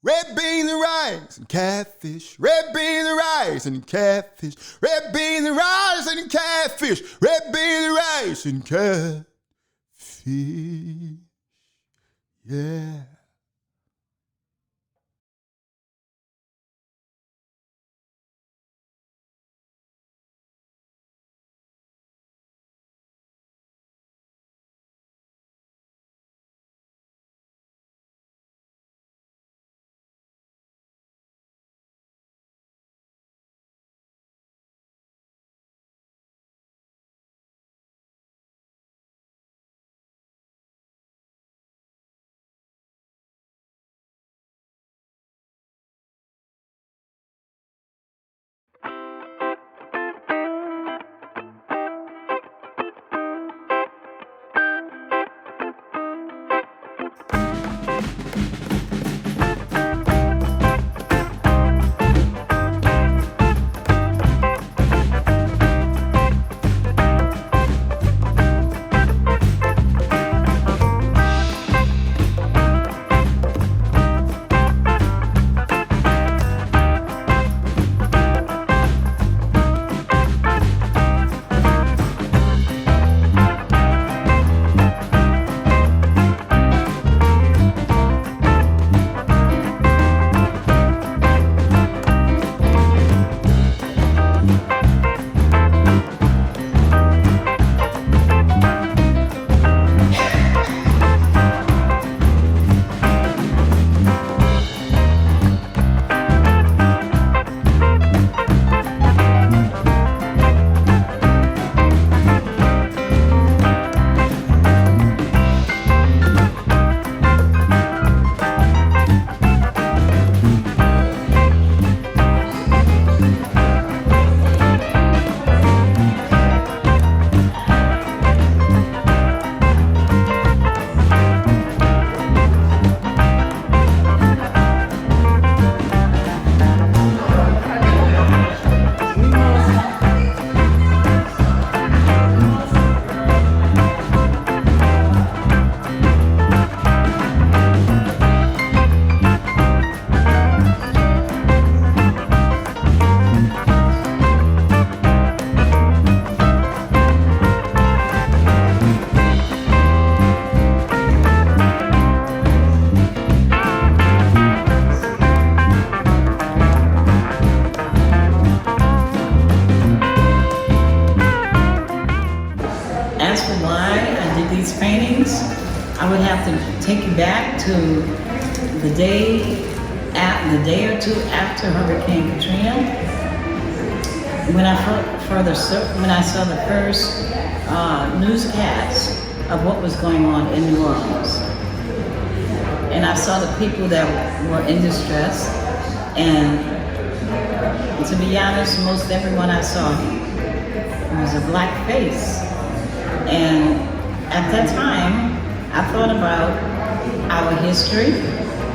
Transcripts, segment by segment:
Red beans and rice and catfish. Red beans and rice and catfish. Red beans and rice and catfish. Red beans and rice and catfish. Yeah. I would have to take you back to the day or two after Hurricane Katrina, when I saw the first newscast of what was going on in New Orleans. And I saw the people that were in distress, and to be honest, most everyone I saw was a black face. And at that time, I thought about our history.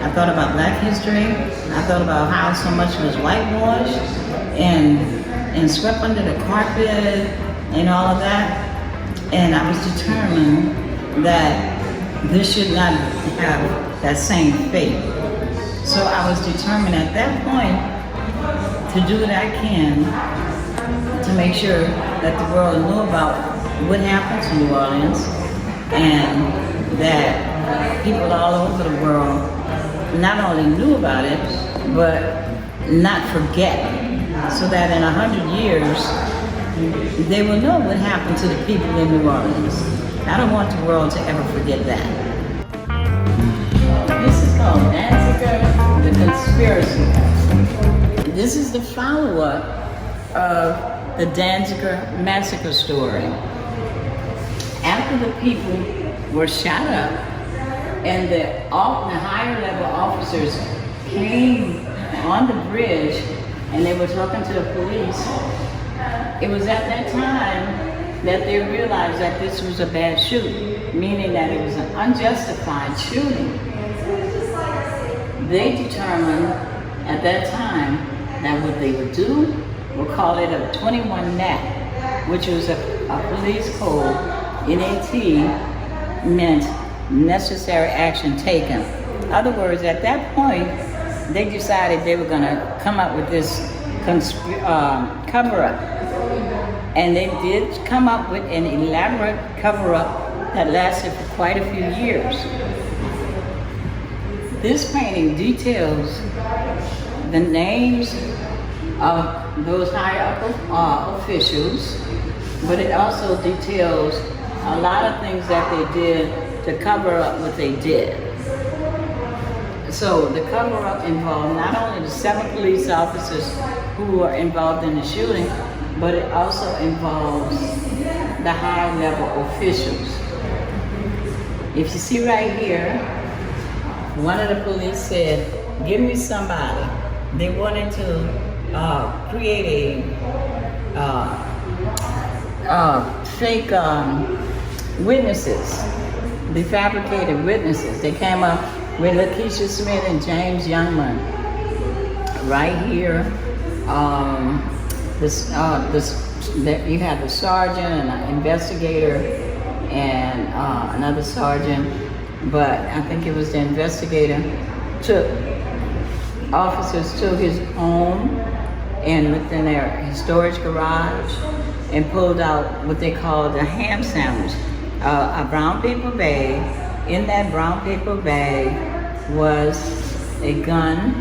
I thought about black history. I thought about how so much was whitewashed and swept under the carpet and all of that. And I was determined that this should not have that same fate. So I was determined at that point to do what I can to make sure that the world knew about what happened to New Orleans, and that people all over the world not only knew about it, but not forget, so that in 100 years, they will know what happened to the people in New Orleans. I don't want the world to ever forget that. This is called Danziger, the Conspiracy. This is the follow-up of the Danziger massacre story. After the people were shot up and the higher level officers came on the bridge and they were talking to the police, it was at that time that they realized that this was a bad shooting, meaning that it was an unjustified shooting. They determined at that time that what they would do, we'll call it a 21 NAT, which was a police code. NAT meant necessary action taken. In other words, at that point, they decided they were going to come up with this cover-up. And they did come up with an elaborate cover-up that lasted for quite a few years. This painting details the names of those high-up officials, but it also details a lot of things that they did to cover up what they did. So the cover-up involved not only the 7 police officers who were involved in the shooting, but it also involves the high-level officials. If you see right here, one of the police said, "Give me somebody." They wanted to create a fake witnesses. They fabricated witnesses. They came up with Lakeisha Smith and James Youngman. Right here, you have the sergeant and an investigator and another sergeant, but I think it was the investigator officers took his home and looked in their storage garage and pulled out what they called a ham sandwich, a brown paper bag. In that brown paper bag was a gun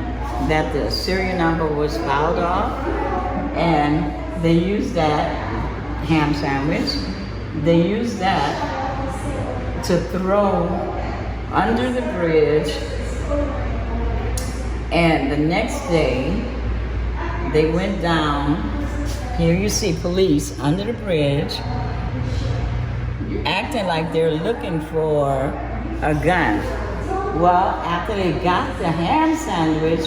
that the serial number was filed off, and they used that ham sandwich, they used that to throw under the bridge. And the next day, they went down. Here you see police under the bridge, acting like they're looking for a gun. Well, after they got the ham sandwich,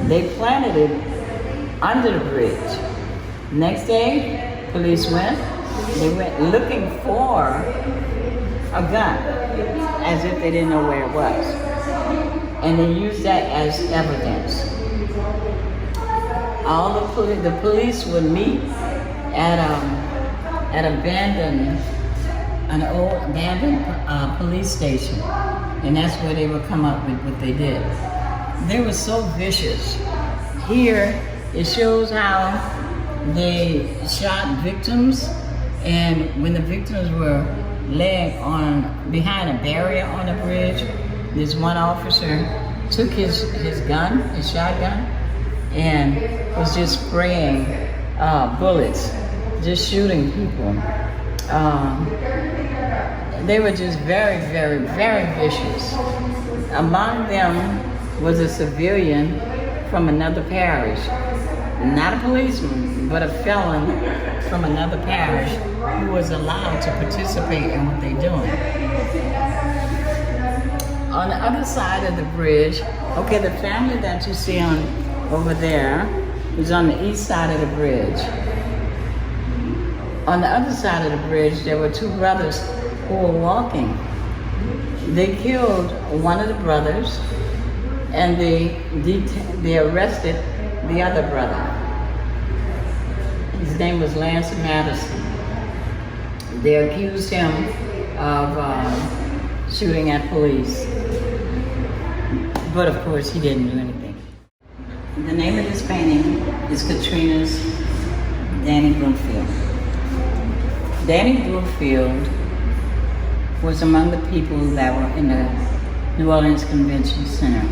they planted it under the bridge. Next day, police they went looking for a gun, as if they didn't know where it was. And they used that as evidence. All the police would meet at an old abandoned police station, and that's where they would come up with what they did. They were so vicious. Here it shows how they shot victims, and when the victims were laying behind a barrier on the bridge, this one officer took his shotgun, and was just spraying bullets, just shooting people. They were just very, very, very vicious. Among them was a civilian from another parish, not a policeman, but a felon from another parish who was allowed to participate in what they're doing. On the other side of the bridge, okay, the family that you see over there is on the east side of the bridge. On the other side of the bridge, there were 2 brothers who were walking. They killed one of the brothers, and they arrested the other brother. His name was Lance Madison. They accused him of shooting at police, but of course he didn't do anything. The name of this painting is Katrina's Danny Broomfield. Danny Broomfield was among the people that were in the New Orleans Convention Center.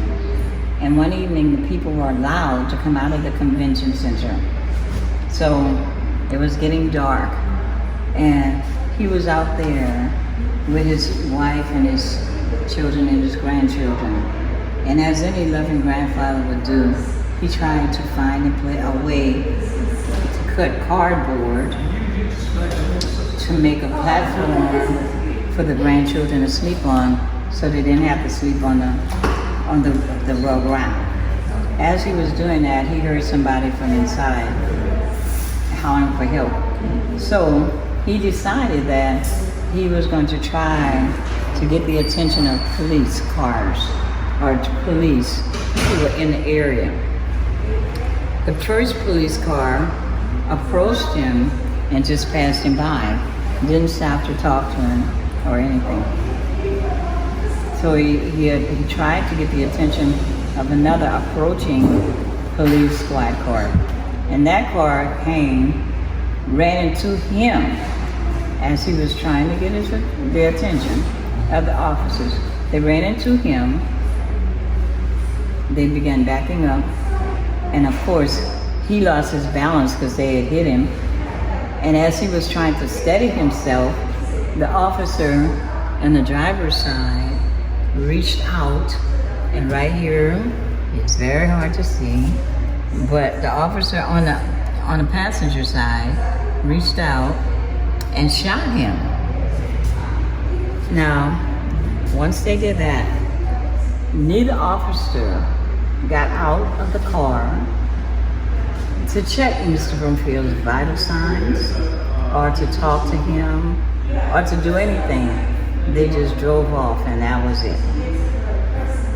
And one evening, the people were allowed to come out of the convention center. So it was getting dark, and he was out there with his wife and his children and his grandchildren. And as any loving grandfather would do, he tried to find a way to cut cardboard to make a platform for the grandchildren to sleep on, so they didn't have to sleep on the raw ground. As he was doing that, he heard somebody from inside hollering for help. So he decided that he was going to try to get the attention of police cars or police who were in the area. The first police car approached him and just passed him by, didn't stop to talk to him or anything. So he tried to get the attention of another approaching police squad car. And that car ran into him as he was trying to get the attention of the officers. They ran into him. They began backing up. And of course, he lost his balance because they had hit him. And as he was trying to steady himself, the officer on the driver's side reached out, and right here, it's very hard to see, but the officer on the passenger side reached out and shot him. Now, once they did that, neither officer got out of the car to check Mr. Broomfield's vital signs or to talk to him or to do anything. They just drove off, and that was it.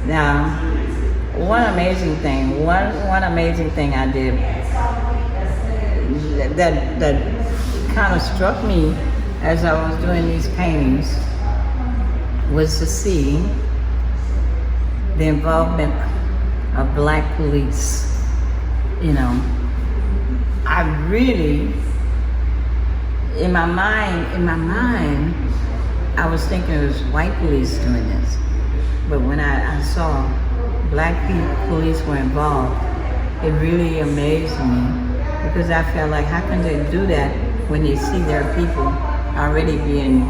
Now, one amazing thing I did that kind of struck me as I was doing these paintings was to see the involvement of Black police. You know, I really, in my mind, I was thinking it was white police doing this. But when I saw Black police were involved, it really amazed me, because I felt like, how can they do that when they see their people already being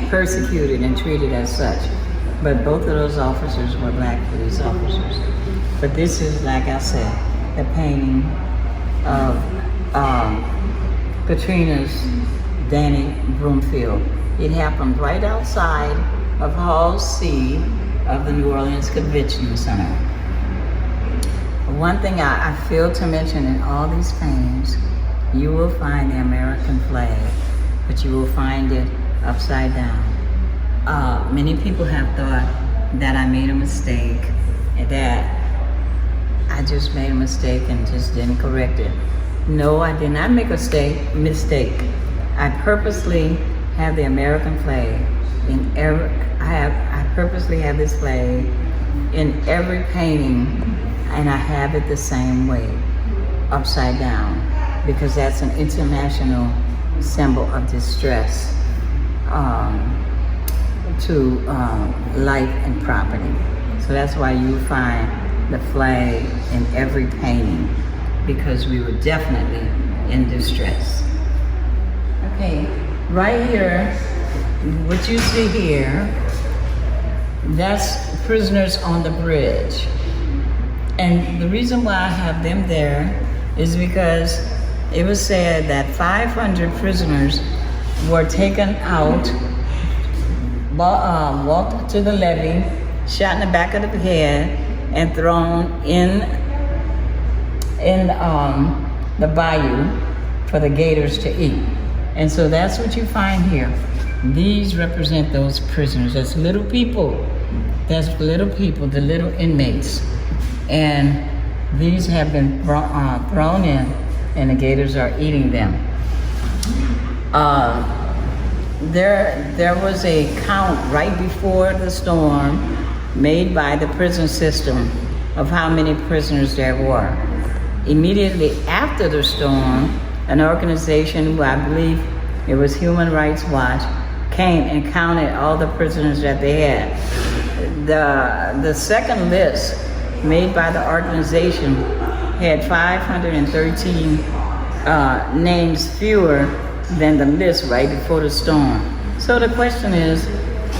persecuted and treated as such? But both of those officers were Black police officers. But this is, like I said, the painting of Katrina's Danny Broomfield. It happened right outside of Hall C of the New Orleans Convention Center. One thing I failed to mention in all these paintings, you will find the American flag, but you will find it upside down. Many people have thought that I made a mistake, that I just made a mistake and just didn't correct it. No, I did not make a mistake. I purposely have the American flag in every. I purposely have this flag in every painting, and I have it the same way, upside down, because that's an international symbol of distress to life and property. So that's why you find the flag in every painting, because we were definitely in distress. Okay, right here, what you see here, that's prisoners on the bridge. And the reason why I have them there is because it was said that 500 prisoners were taken out, walked to the levee, shot in the back of the head, and thrown in the bayou for the gators to eat. And so that's what you find here. These represent those prisoners. That's little people. That's little people, the little inmates. And these have been thrown in, and the gators are eating them. There was a count right before the storm made by the prison system of how many prisoners there were. Immediately after the storm, an organization who I believe it was Human Rights Watch came and counted all the prisoners that they had. The second list made by the organization had 513 names fewer than the list right before the storm. So the question is,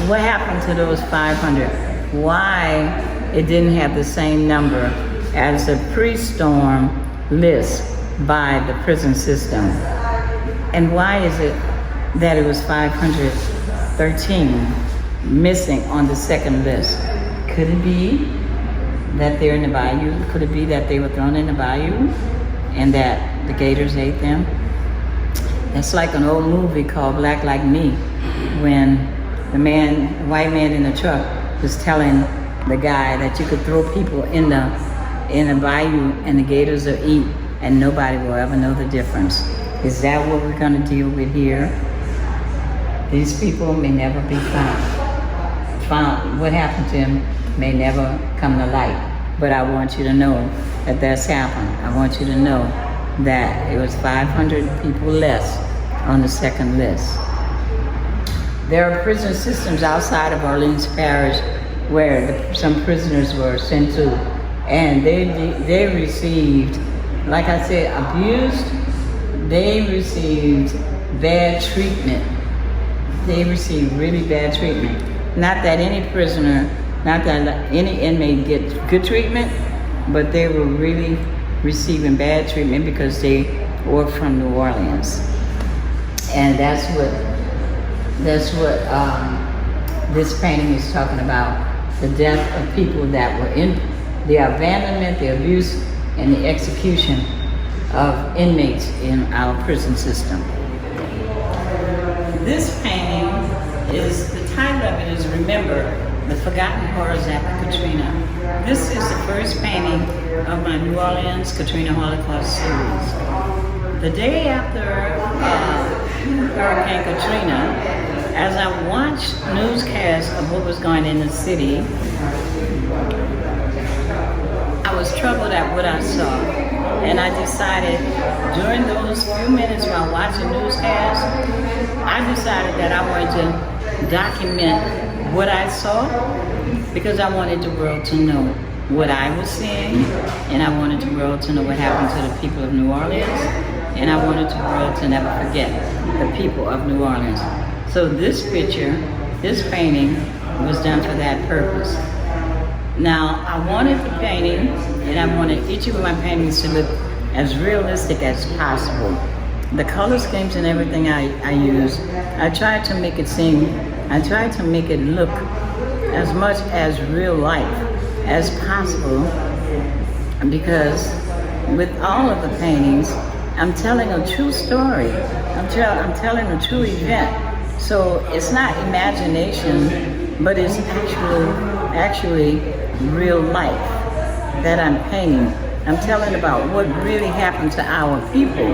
what happened to those 500? Why it didn't have the same number as the pre-storm list by the prison system? And why is it that it was 513 missing on the second list? Could it be that they're in the bayou? Could it be that they were thrown in the bayou and that the gators ate them? It's like an old movie called Black Like Me, when the white man in the truck was telling the guy that you could throw people in the bayou and the gators will eat and nobody will ever know the difference. Is that what we're going to deal with here? These people may never be found. What happened to them may never come to light. but I want you to know that that's happened. I want you to know that it was 500 people less on the second list. There are prison systems outside of Orleans Parish where some prisoners were sent to, and they received, like I said, abused. They received bad treatment. They received really bad treatment. Not that any prisoner, not that any inmate gets good treatment, but they were really receiving bad treatment because they were from New Orleans. And that's what this painting is talking about. The death of people that were in the abandonment, the abuse, and the execution of inmates in our prison system. This painting is, the title of it is Remember the Forgotten Horrors After Katrina. This is the first painting of my New Orleans Katrina Holocaust series. The day after Hurricane Katrina, as I watched newscasts of what was going on in the city, I was troubled at what I saw. And I decided during those few minutes while watching newscasts, I decided that I wanted to document what I saw because I wanted the world to know what I was seeing, and I wanted the world to know what happened to the people of New Orleans, and I wanted the world to never forget the people of New Orleans. So this picture, this painting, was done for that purpose. Now, I wanted the painting, and I wanted each of my paintings to look as realistic as possible. The color schemes and everything I used, I tried to make it look as much as real life as possible, because with all of the paintings, I'm telling a true story. I'm telling a true event. So it's not imagination, but it's actually real life that I'm painting. I'm telling about what really happened to our people.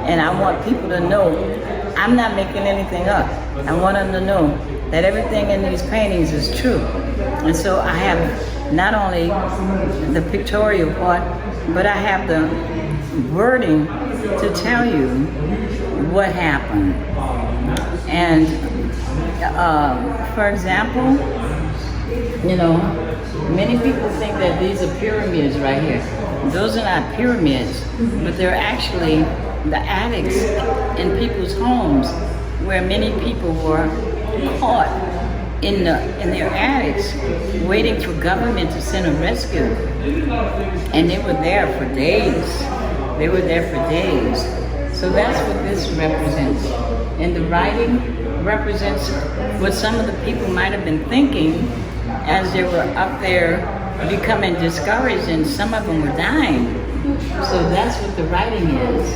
And I want people to know I'm not making anything up. I want them to know that everything in these paintings is true. And so I have not only the pictorial part, but I have the wording to tell you what happened. And for example, many people think that these are pyramids right here. Those are not pyramids, but they're actually the attics in people's homes where many people were caught in their attics waiting for government to send a rescue. And they were there for days. So that's what this represents. And the writing represents what some of the people might have been thinking as they were up there becoming discouraged, and some of them were dying. So that's what the writing is.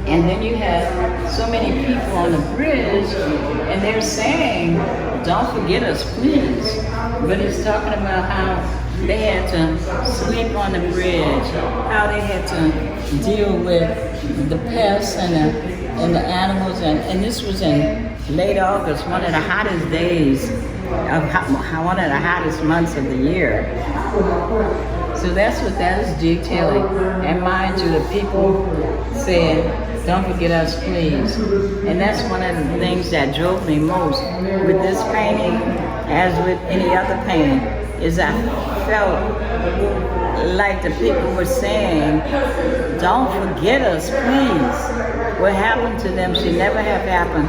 And then you have so many people on the bridge, and they're saying, "Don't forget us, please." But it's talking about how they had to sleep on the bridge, how they had to deal with the pests and the animals, and this was in late August, one of the hottest days one of the hottest months of the year. So that's what that is detailing. And mind you, the people said, "Don't forget us, please." And that's one of the things that drove me most with this painting, as with any other painting, is I felt like the people were saying, "Don't forget us, please." What happened to them should never have happened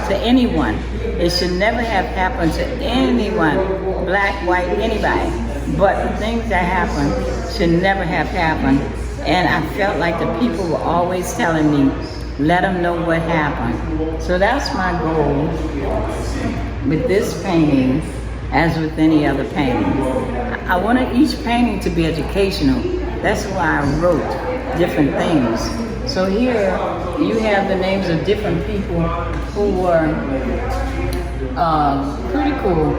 to anyone. It should never have happened to anyone, black, white, anybody. But the things that happened should never have happened. And I felt like the people were always telling me, let them know what happened. So that's my goal with this painting, as with any other painting. I wanted each painting to be educational. That's why I wrote different things. So here you have the names of different people who were critical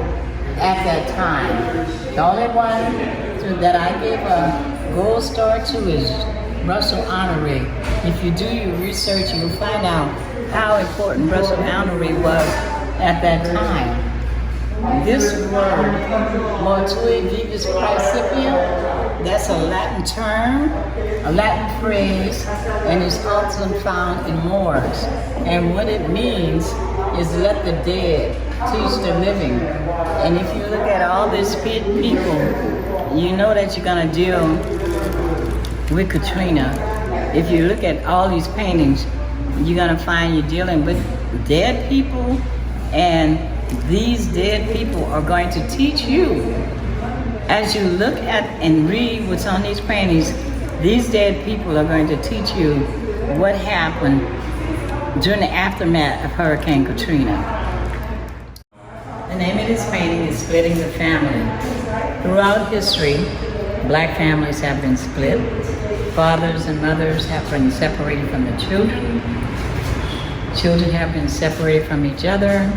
at that time. The only one that I gave a gold star to is Russell Honoré. If you do your research, you'll find out how important Russell Honoré was at that time. This word, mortui vivis praecipio, that's a Latin term, a Latin phrase, and it's often found in Moors. And what it means is let the dead teach the living. And if you look at all these people, you know that you're gonna deal with Katrina. If you look at all these paintings, you're gonna find you're dealing with dead people, and these dead people are going to teach you. As you look at and read what's on these paintings, these dead people are going to teach you what happened during the aftermath of Hurricane Katrina. The name of this painting is Splitting the Family. Throughout history, black families have been split. Fathers and mothers have been separated from the children. Children have been separated from each other.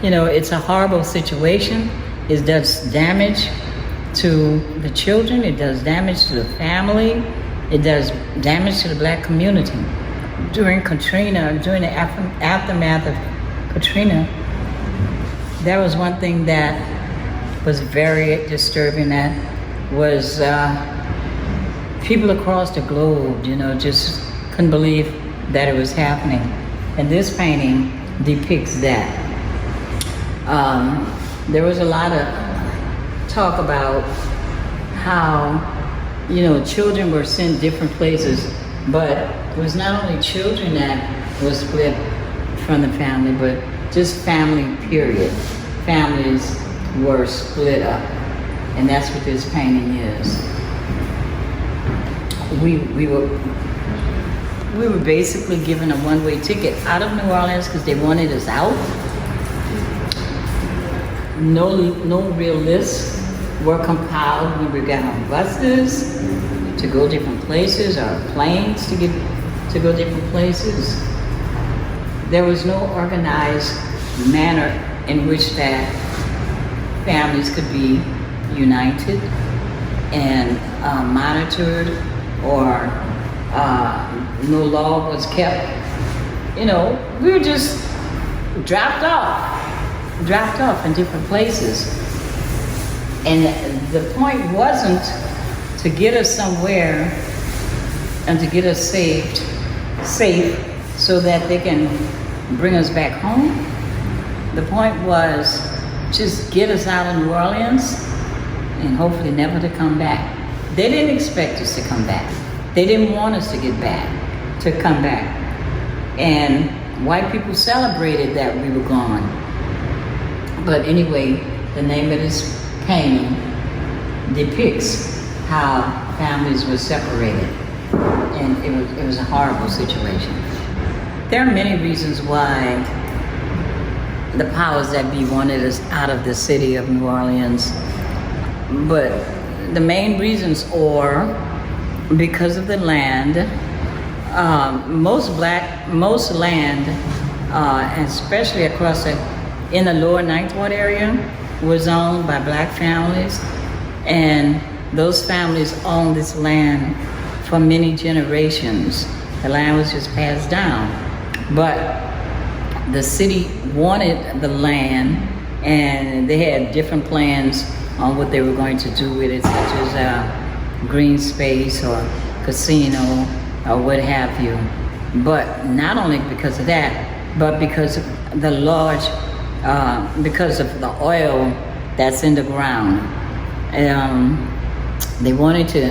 You know, it's a horrible situation. It does damage to the children. It does damage to the family. It does damage to the black community. During Katrina, during the aftermath of Katrina, there was one thing that was very disturbing. That was people across the globe, you know, just couldn't believe that it was happening. And this painting depicts that. There was a lot of talk about how, you know, children were sent different places, but it was not only children that were split from the family, but just family, period. Families were split up, and that's what this painting is. We were basically given a one-way ticket out of New Orleans because they wanted us out. No real lists were compiled. We got on buses to go different places, or planes to go different places. There was no organized manner in which that families could be united and monitored, or no law was kept. You know, we were just dropped off in different places. And the point wasn't to get us somewhere and to get us safe so that they can bring us back home. The point was just get us out of New Orleans and hopefully never to come back. They didn't expect us to come back. They didn't want us to come back. And white people celebrated that we were gone. But anyway, the name of this painting depicts how families were separated. And it was a horrible situation. There are many reasons why the powers that be wanted us out of the city of New Orleans. But the main reasons are because of the land. Most land, especially across in the lower Ninth Ward area, was owned by black families, and those families owned this land for many generations. The land was just passed down, but the city wanted the land, and they had different plans on what they were going to do with it, such as green space or casino or what have you. But not only because of that, but because of the because of the oil that's in the ground. They wanted to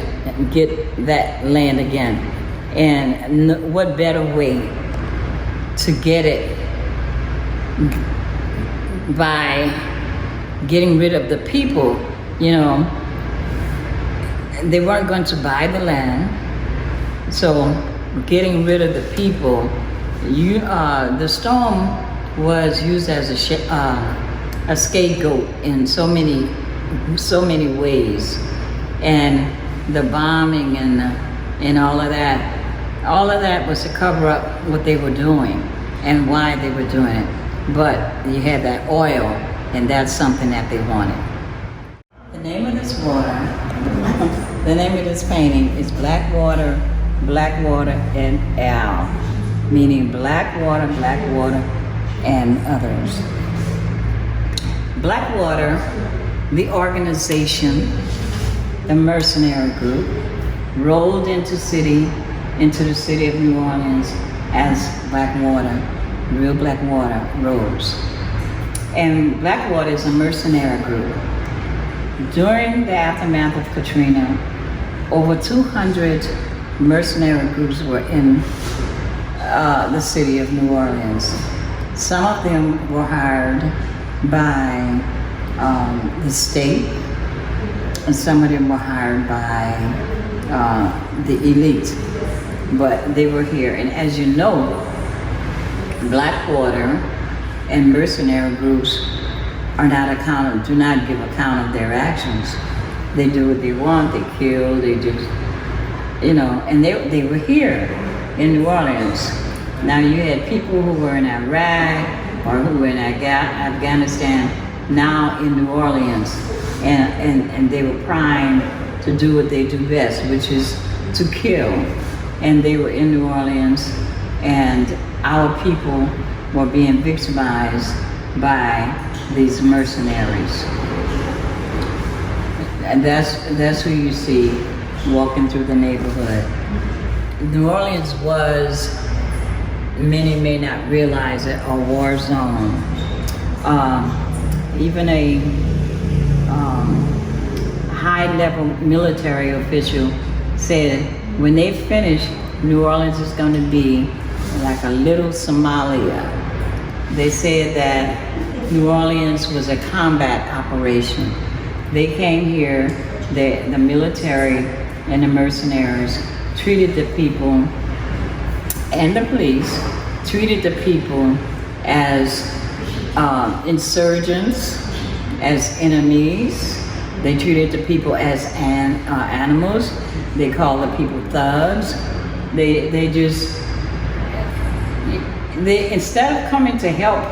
get that land again. And what better way to get it by getting rid of the people? You know, they weren't going to buy the land, so getting rid of the people, the storm was used as a scapegoat in so many ways, and the bombing and all of that was to cover up what they were doing and why they were doing it. But you had that oil, and that's something that they wanted. The name of this the name of this painting is Blackwater, and Al, meaning Blackwater, and others. Blackwater, the organization, the mercenary group, rolled into the city of New Orleans as Blackwater, real Blackwater rose. And Blackwater is a mercenary group. During the aftermath of Katrina, over 200 mercenary groups were in the city of New Orleans. Some of them were hired by the state, and some of them were hired by the elite, but they were here. And as you know, Blackwater and mercenary groups do not give account of their actions. They do what they want, they kill, they do, and they were here in New Orleans. Now you had people who were in Iraq or who were in Afghanistan, now in New Orleans, and they were primed to do what they do best, which is to kill. And they were in New Orleans, and our people were being victimized by these mercenaries. And that's who you see walking through the neighborhood. New Orleans was, many may not realize it, a war zone. Even a high-level military official said when they finish, New Orleans is going to be like a little Somalia. They said that New Orleans was a combat operation. They came here, the military and the mercenaries treated the people, and the police treated the people as insurgents, as enemies. They treated the people as animals. They called the people thugs. They instead of coming to help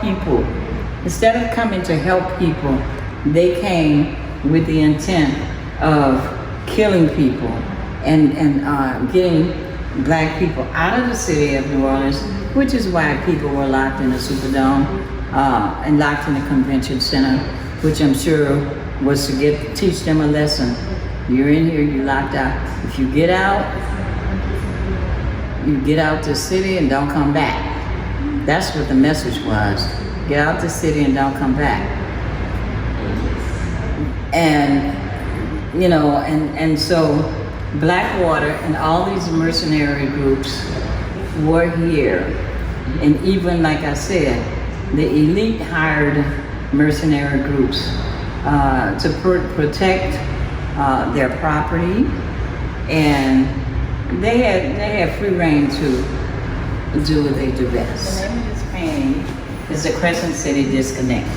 people, they came with the intent of killing people and getting black people out of the city of New Orleans, which is why people were locked in the Superdome and locked in the convention center, which I'm sure was to teach them a lesson. You're in here, you're locked out. If you get out the city and don't come back. That's what the message was. Get out the city and don't come back. And so Blackwater and all these mercenary groups were here. And even like I said, the elite hired mercenary groups to protect their property, and they had free reign to do what they do best. The name of this painting is the Crescent City Disconnect.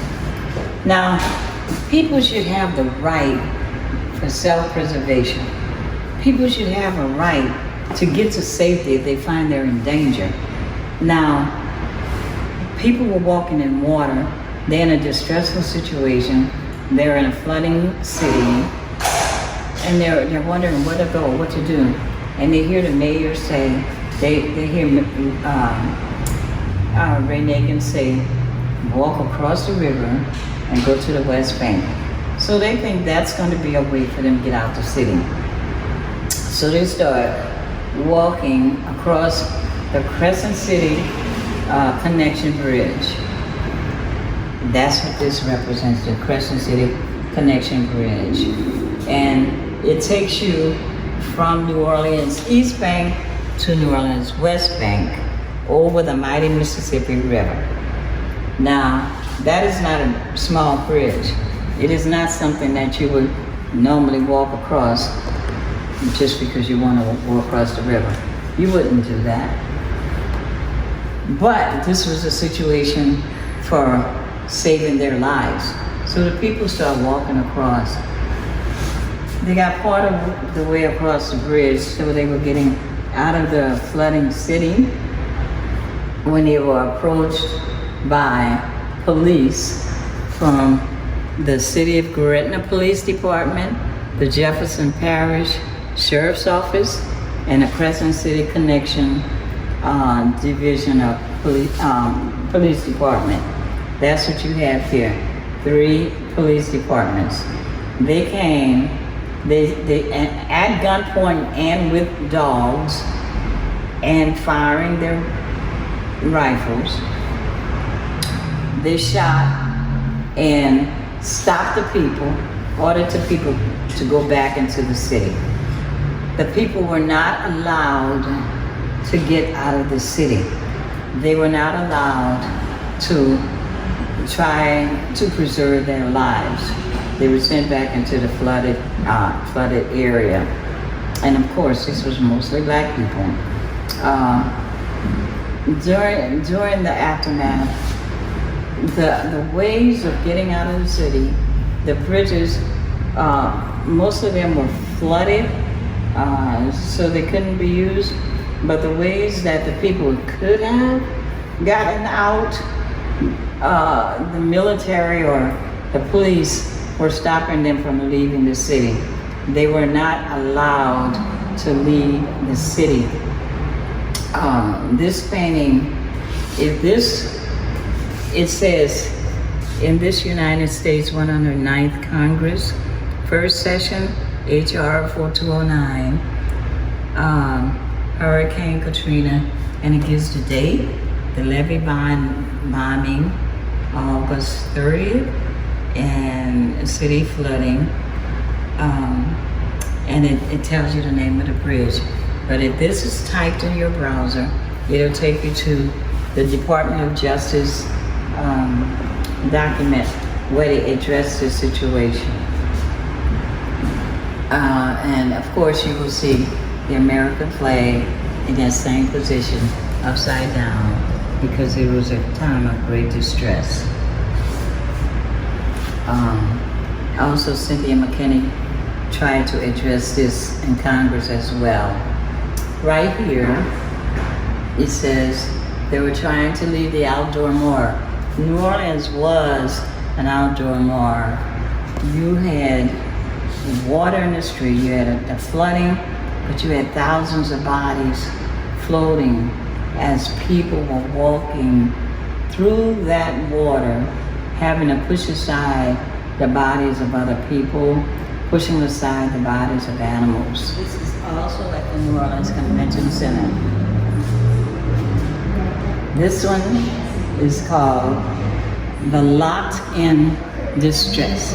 Now, people should have the right for self-preservation. People should have a right to get to safety if they find they're in danger. Now, people were walking in water. They're in a distressful situation. They're in a flooding city, and they're wondering where to go, what to do. And they hear the mayor say, they hear Ray Nagin say, walk across the river and go to the West Bank. So they think that's going to be a way for them to get out the city. So they start walking across the Crescent City Connection Bridge. That's what this represents, the Crescent City Connection Bridge. And it takes you from New Orleans East Bank to New Orleans West Bank over the mighty Mississippi River. Now, that is not a small bridge. It is not something that you would normally walk across just because you want to walk across the river. You wouldn't do that. But this was a situation for saving their lives. So the people start walking across. They got part of the way across the bridge, so they were getting out of the flooding city when they were approached by police from the City of Gretna Police Department, the Jefferson Parish Sheriff's Office, and the Crescent City Connection Division of Police Department. That's what you have here. 3 police departments. They came, they at gunpoint and with dogs and firing their rifles. They shot and stopped the people, ordered the people to go back into the city. The people were not allowed to get out of the city. They were not allowed to try to preserve their lives. They were sent back into the flooded area. And of course, this was mostly black people. During the aftermath, the ways of getting out of the city, the bridges, most of them were flooded, so they couldn't be used. But the ways that the people could have gotten out, the military or the police were stopping them from leaving the city. They were not allowed to leave the city. This painting, it says, in this United States 109th Congress, first session, HR 4209, Hurricane Katrina, and it gives the date, the levee bombing, August 30th, and city flooding, and it tells you the name of the bridge. But if this is typed in your browser, it'll take you to the Department of Justice document where they address the situation. And of course you will see the American flag in that same position, upside down, because it was a time of great distress. Also, Cynthia McKinney tried to address this in Congress as well. Right here, it says they were trying to leave the outdoor more. New Orleans was an outdoor more. You had water in the street, you had a flooding, but you had thousands of bodies floating as people were walking through that water, having to push aside the bodies of other people, pushing aside the bodies of animals. This is also at the New Orleans Convention Center. This one is called The Locked in Distress.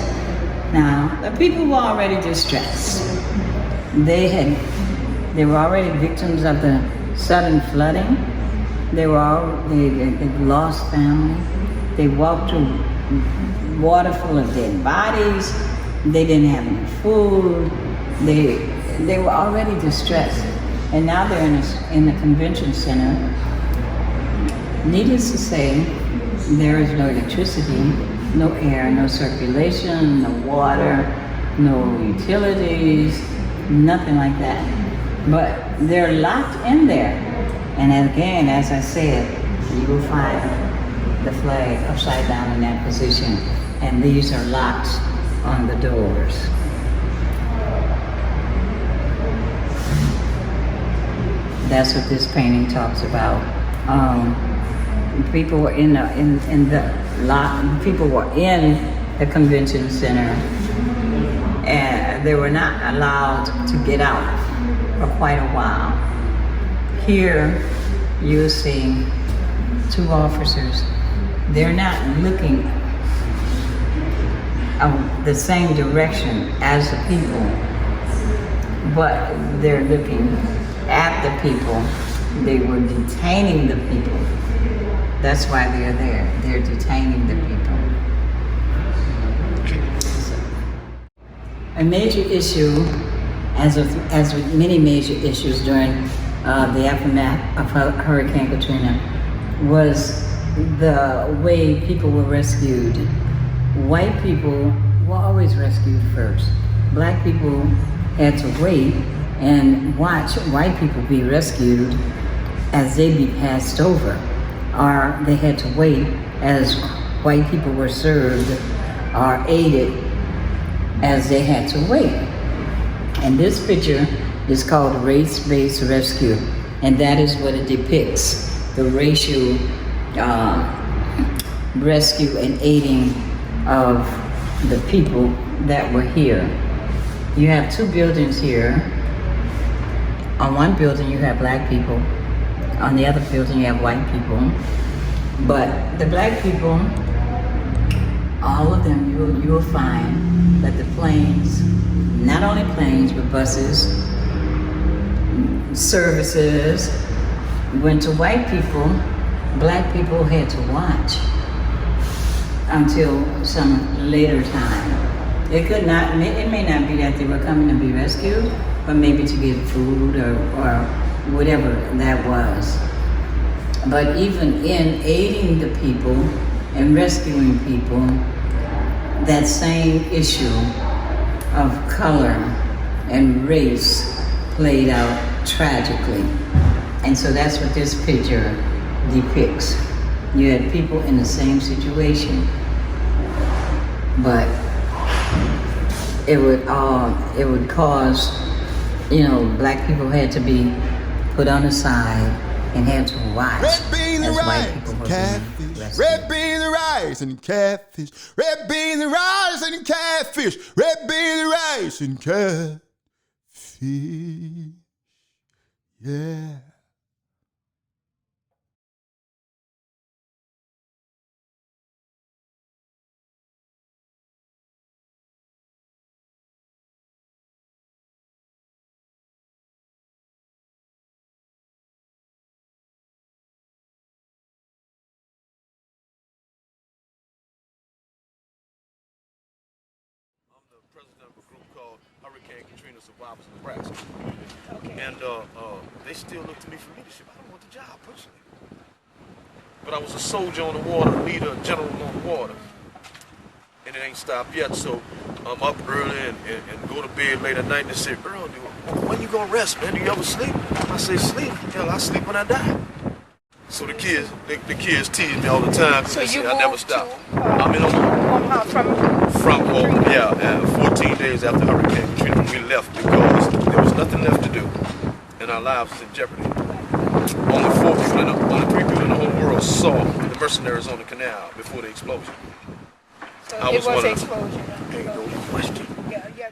Now, the people were already distressed. They were already victims of the sudden flooding. They lost family. They walked through water full of dead bodies. They didn't have any food. They were already distressed. And now they're in the convention center. Needless to say, there is no electricity, no air, no circulation, no water, no utilities, nothing like that. But they're locked in there. And again, as I said, you will find the flag upside down in that position. And these are locks on the doors. That's what this painting talks about. People were in the convention center, and they were not allowed to get out for quite a while. Here, you'll see 2 officers. They're not looking the same direction as the people, but they're looking at the people. They were detaining the people. That's why they're there. They're detaining the people. A major issue, as with many major issues during the aftermath of Hurricane Katrina, was the way people were rescued. White people were always rescued first. Black people had to wait and watch white people be rescued as they be passed over, or they had to wait as white people were served or aided as they had to wait. And this picture is called race-based rescue, and that is what it depicts, the racial rescue and aiding of the people that were here. You have two buildings here. On one building you have black people. On the other building you have white people. But the black people, all of them, you will find that the planes, not only planes, but buses, services, went to white people. Black people had to watch until some later time. It may not be that they were coming to be rescued, but maybe to get food or whatever that was. But even in aiding the people and rescuing people, that same issue of color and race played out tragically. And so that's what this picture depicts. You had people in the same situation, but it would cause, black people had to be put on the side and had to watch Red beans and as white rice people and were catfish. being rescued. Red beans and rice and catfish. Red beans and rice and catfish. Red beans and rice and catfish. Yeah. I'm the president of a group called Hurricane Katrina Survivors in Nebraska. Okay. And they still look to me for leadership. I don't want the job personally. But I was a soldier on the water, leader, general on the water. And it ain't stopped yet, so I'm up early and go to bed late at night and they say, Earl, when you gonna rest, man? Do you ever sleep? I say, sleep? Hell, I sleep when I die. So the kids tease me all the time because So they say you I never moved stop. to, I'm in Omaha. From From 14 days after Hurricane Katrina, we left because there was nothing left to do, and our lives was in jeopardy. Only 3 people in the whole world saw the mercenaries on the canal before the explosion. So I it was was one an of them. explosion. Ain't no question. Yeah.